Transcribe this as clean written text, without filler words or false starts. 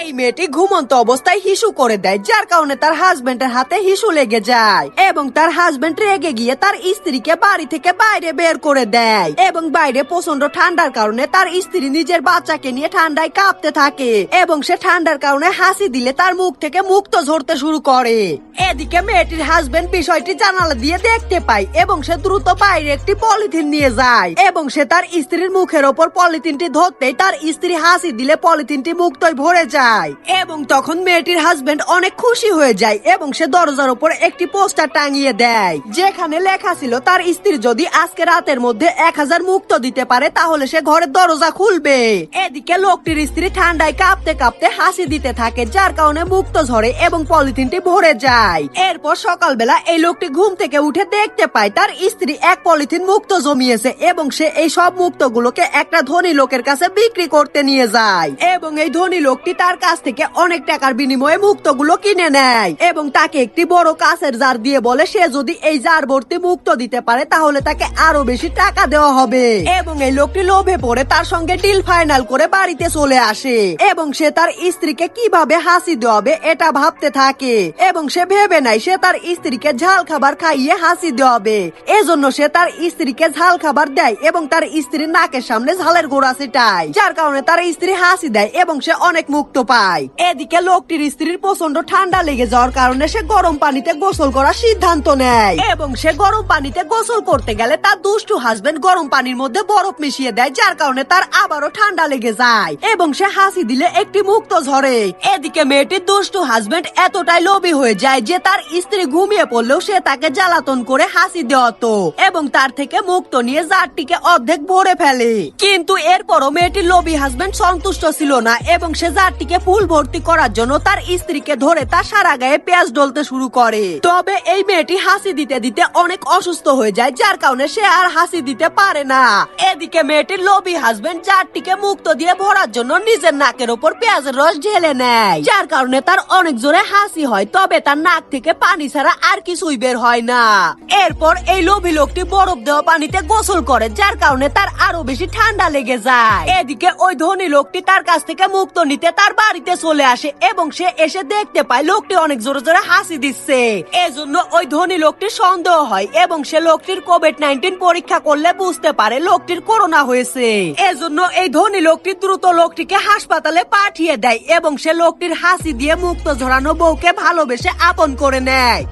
এই মেয়েটি ঘুমন্ত অবস্থায় হিসু করে দেয়, যার কারণে তার হাজবেন্ডের হাতে হিসু লেগে যায় এবং তার হাজবেন্ড রেগে গিয়ে তার স্ত্রীকে বাড়ি থেকে বাইরে বের করে দেয় এবং বাইরে প্রচন্ড ঠান্ডার কারণে তার স্ত্রী নিজের বাচ্চাকে নিয়ে ঠান্ডায় কাঁপতে থাকে এবং সে ঠান্ডার কারণে হাসি দিলে তার মুখ থেকে মুক্ত ঝরতে শুরু করে। এদিকে মেয়েটির হাজবেন্ড বিষয়টি জানালা দিয়ে দেখতে পায় এবং সে দ্রুত বাইরে একটি পলিথিন নিয়ে যায় এবং সে তার স্ত্রীর মুখের ওপর পলিথিনটি ধরতেই তার স্ত্রী হাসি দিলে পলিথিনটি মুক্তই ভরে যায় এবং তখন মেয়েটির হাজবেন্ড অনেক খুশি হয়ে যায় এবং সে দরজার উপর একটি পোস্টার টাঙিয়ে দেয় যেখানে লেখা ছিল তার স্ত্রী যদি আজকে রাতের মধ্যে 1000 মুক্ত দিতে পারে তাহলে সে ঘরের দরজা খুলবে। এদিকে লোকটির স্ত্রী ঠান্ডায় কাঁপতে কাঁপতে হাসি দিতে থাকে, যার কারণে মুক্ত ঝরে এবং পলিথিনটি ভরে যায়। এরপর সকালবেলা এই লোকটি ঘুম থেকে উঠে দেখতে পায় তার স্ত্রী এক পলিথিন মুক্ত জমিয়েছে এবং সে এই সব মুক্তগুলোকে একটা ধনী লোকের কাছে বিক্রি করতে নিয়ে যায় এবং এই ধনী লোকটি তার কাছ থেকে অনেক টাকার বিনিময়ে মুক্তগুলো কিনে নেয় এবং তাকে একটি বড় কাঁচের জার দিয়ে বলে সে যদি এই জার ভর্তি মুক্ত দিতে পারে তাহলে তাকে আরো বেশি টাকা দেওয়া হবে এবং এই লোকটি লোভে পড়ে তার সঙ্গে ডিল ফাইনাল করে বাড়িতে চলে আসে এবং সে তার স্ত্রীকে কিভাবে হাসি দেওয়াবে এটা ভাবতে থাকে এবং সে ভেবে নাই সে তার স্ত্রীকে ঝাল খাবার খাইয়ে হাসি দেওয়াবে। এজন্য সে তার স্ত্রীকে ঝাল খাবার দেয় এবং তার স্ত্রীর নাকের সামনে ঝালের গোড়া ছিটায়, যার কারণে তার স্ত্রী হাসি দেয় এবং সে অনেক মুক্ত পায়। এদিকে লোকটির স্ত্রীর প্রচন্ড ঠান্ডা লেগে যাওয়ার কারণে সে গরম পানিতে গোসল করার সিদ্ধান্ত নেয় এবং সে গরম পানিতে গোসল করতে গেলে তার দুষ্টু হাজবেন্ড গরম পানির মধ্যে বরফ মিশিয়ে দেয়, যার কারণে তার আবারও ঠান্ডা লেগে যায় এবং সে হাসি দিলে একটি মুক্ত ঝরে। এদিকে মেয়েটির দুষ্টু হাজবেন্ড এতটাই লোভী হয়ে যায় যে তার স্ত্রী ঘুমিয়ে পড়লেও সে তাকে জ্বালাতন করে হাসি দেওয়াতো এবং তার থেকে মুক্ত নিয়ে জারটিকে অর্ধেক ভরে ফেলে। কিন্তু এরপরও মেয়েটির লোভী হাজবেন্ড সন্তুষ্ট ছিল না এবং সে জারটিকে ফুল ভর্তি করার জন্য তার স্ত্রীকে ধরে তার সারা গায়ে পেঁয়াজ ডলতে শুরু করে। তবে এই মেয়েটি হাসি দিতে দিতে অনেক অসুস্থ হয়ে যায়, যার কারণে সে আর হাসি দিতে পারে না। এদিকে মেয়েটির লোভী হাজবেন্ড জারটিকে মুক্ত দিয়ে ভরার জন্য নিজের নাকের উপর পেঁয়াজের রস ঢেলে নেয়, যার কারণে তার অনেক জোরে হাসি হয়, তবে তার নাক থেকে পানি ছাড়া আর কিছুই বের হয় না। এরপর এই লোভী লোকটি বরফ দেওয়া পানিতে গোসল করে, যার কারণে তার আরো বেশি ঠান্ডা লেগে যায়। এদিকে ওই ধনী লোকটি তার কাছ থেকে মুক্ত নিতে তার বাড়িতে চলে আসে এবং সে এসে দেখতে পায় লোকটি অনেক জোরে জোরে হাসি দিচ্ছে। এজন্য ওই ধনী লোকটির সন্দেহ হয় এবং সে লোকটির কোভিড-19 পরীক্ষা করলে বুঝতে পারে লোকটির করোনা হয়েছে। এজন্য এই ধনী লোকটি দ্রুত লোকটিকে হাসপাতালে পাঠিয়ে দেয় এবং সে লোকটির হাসি দিয়ে মুক্ত ঝরানো বউকে ভালোবেসে আপন করে নেয়।